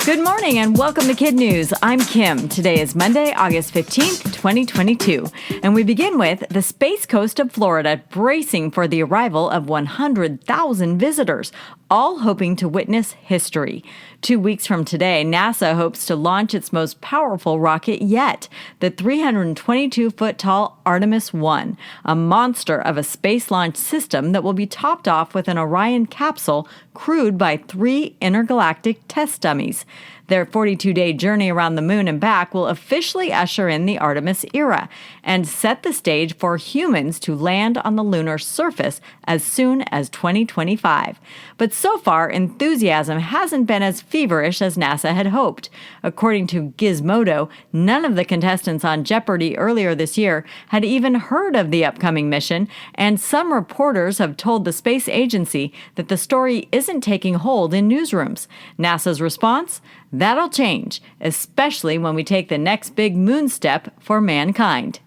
Good morning and welcome to KidNuz. I'm Kim. Today is Monday, August 15th, 2022. And we begin with the Space Coast of Florida bracing for the arrival of 100,000 visitors, all hoping to witness history. 2 weeks from today, NASA hopes to launch its most powerful rocket yet, the 322-foot-tall Artemis 1, a monster of a space launch system that will be topped off with an Orion capsule crewed by 3 intergalactic test dummies. Their 42-day journey around the moon and back will officially usher in the Artemis era and set the stage for humans to land on the lunar surface as soon as 2025. But so far, enthusiasm hasn't been as feverish as NASA had hoped. According to Gizmodo, none of the contestants on Jeopardy earlier this year had even heard of the upcoming mission, and some reporters have told the space agency that the story isn't taking hold in newsrooms. NASA's response? That'll change, especially when we take the next big moon step for mankind.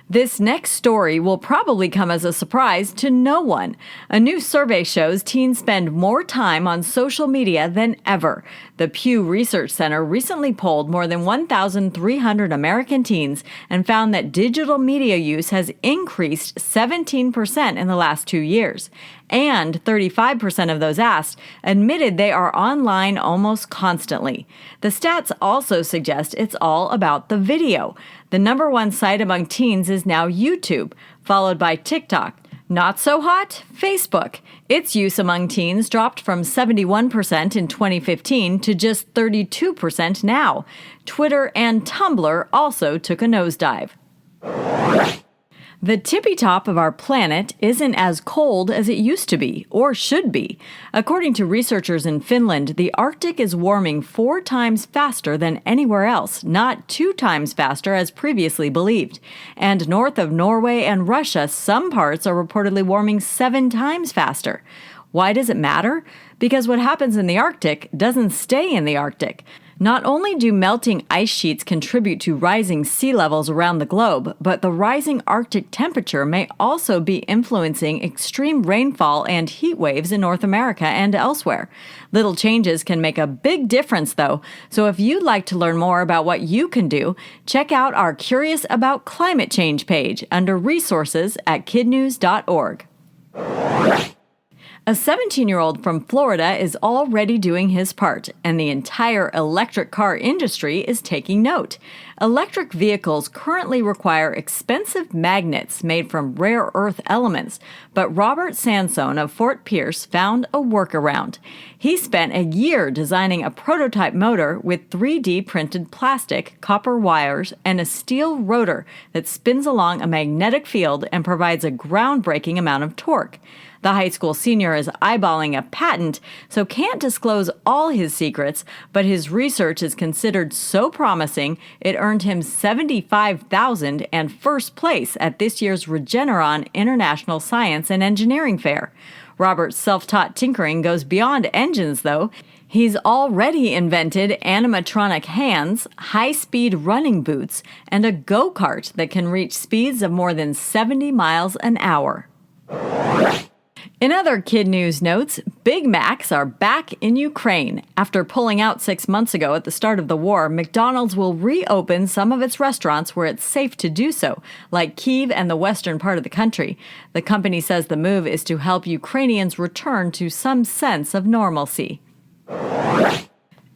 This next story will probably come as a surprise to no one. A new survey shows teens spend more time on social media than ever. The Pew Research Center recently polled more than 1,300 American teens and found that digital media use has increased 17% in the last 2 years. And 35% of those asked admitted they are online almost constantly. The stats also suggest it's all about the video. The number one site among teens is now YouTube, followed by TikTok. Not so hot? Facebook. Its use among teens dropped from 71% in 2015 to just 32% now. Twitter and Tumblr also took a nosedive. The tippy top of our planet isn't as cold as it used to be, or should be. According to researchers in Finland, the Arctic is warming 4 times faster than anywhere else, not 2 times faster as previously believed. And north of Norway and Russia, some parts are reportedly warming 7 times faster. Why does it matter? Because what happens in the Arctic doesn't stay in the Arctic. Not only do melting ice sheets contribute to rising sea levels around the globe, but the rising Arctic temperature may also be influencing extreme rainfall and heat waves in North America and elsewhere. Little changes can make a big difference, though, so if you'd like to learn more about what you can do, check out our Curious About Climate Change page under resources at kidnuz.org. A 17-year-old from Florida is already doing his part, and the entire electric car industry is taking note. Electric vehicles currently require expensive magnets made from rare earth elements, but Robert Sansone of Fort Pierce found a workaround. He spent a year designing a prototype motor with 3D printed plastic, copper wires, and a steel rotor that spins along a magnetic field and provides a groundbreaking amount of torque. The high school senior is eyeballing a patent, so can't disclose all his secrets, but his research is considered so promising it earned him $75,000 and first place at this year's Regeneron International Science and Engineering Fair. Robert's self-taught tinkering goes beyond engines, though. He's already invented animatronic hands, high-speed running boots, and a go-kart that can reach speeds of more than 70 miles an hour. In other KidNuz notes, Big Macs are back in Ukraine. After pulling out 6 months ago at the start of the war, McDonald's will reopen some of its restaurants where it's safe to do so, like Kyiv and the western part of the country. The company says the move is to help Ukrainians return to some sense of normalcy.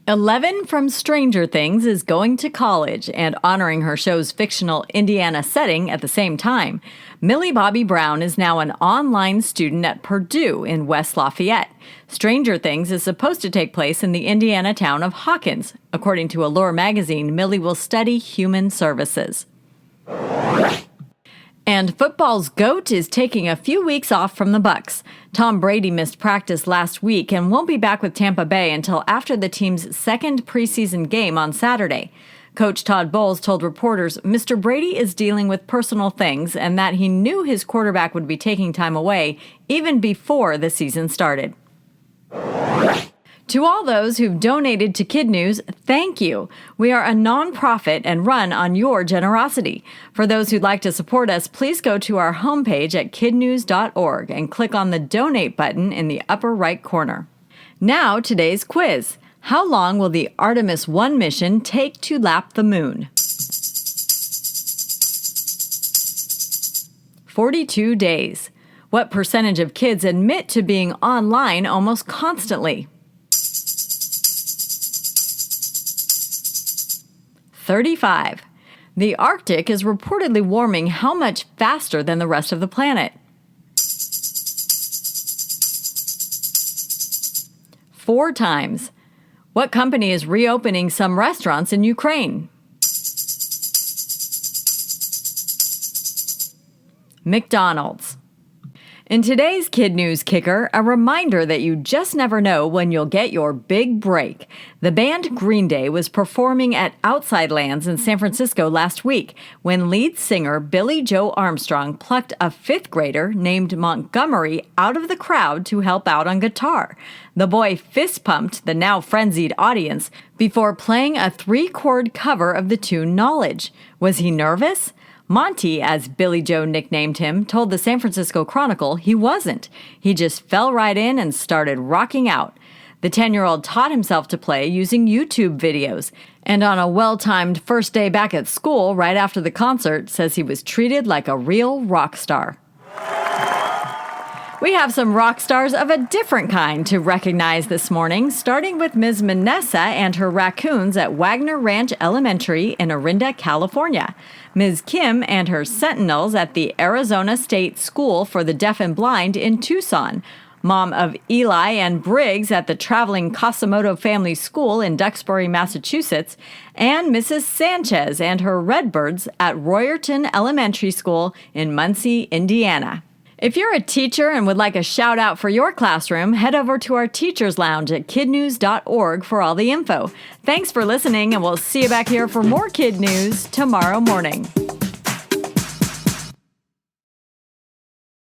11 from Stranger Things is going to college and honoring her show's fictional Indiana setting at the same time. Millie Bobby Brown is now an online student at Purdue in West Lafayette. Stranger Things is supposed to take place in the Indiana town of Hawkins. According to Allure magazine, Millie will study human services. And football's GOAT is taking a few weeks off from the Bucs. Tom Brady missed practice last week and won't be back with Tampa Bay until after the team's second preseason game on Saturday. Coach Todd Bowles told reporters Mr. Brady is dealing with personal things and that he knew his quarterback would be taking time away even before the season started. To all those who've donated to KidNuz, thank you. We are a nonprofit and run on your generosity. For those who'd like to support us, please go to our homepage at kidnuz.org and click on the donate button in the upper right corner. Now, today's quiz. How long will the Artemis 1 mission take to lap the moon? 42 days. What percentage of kids admit to being online almost constantly? 35. The Arctic is reportedly warming how much faster than the rest of the planet? 4 times. What company is reopening some restaurants in Ukraine? McDonald's. In today's Kid News Kicker, a reminder that you just never know when you'll get your big break. The band Green Day was performing at Outside Lands in San Francisco last week when lead singer Billy Joe Armstrong plucked a 5th grader named Montgomery out of the crowd to help out on guitar. The boy fist-pumped the now frenzied audience before playing a 3-chord cover of the tune Knowledge. Was he nervous? Monty, as Billy Joe nicknamed him, told the San Francisco Chronicle he wasn't. He just fell right in and started rocking out. The 10-year-old taught himself to play using YouTube videos, and on a well-timed first day back at school right after the concert, says he was treated like a real rock star. We have some rock stars of a different kind to recognize this morning, starting with Ms. Manessa and her raccoons at Wagner Ranch Elementary in Orinda, California. Ms. Kim and her sentinels at the Arizona State School for the Deaf and Blind in Tucson. Mom of Eli and Briggs at the traveling Casamoto Family School in Duxbury, Massachusetts. And Mrs. Sanchez and her redbirds at Royerton Elementary School in Muncie, Indiana. If you're a teacher and would like a shout out for your classroom, head over to our Teachers Lounge at kidnews.org for all the info. Thanks for listening, and we'll see you back here for more Kid News tomorrow morning.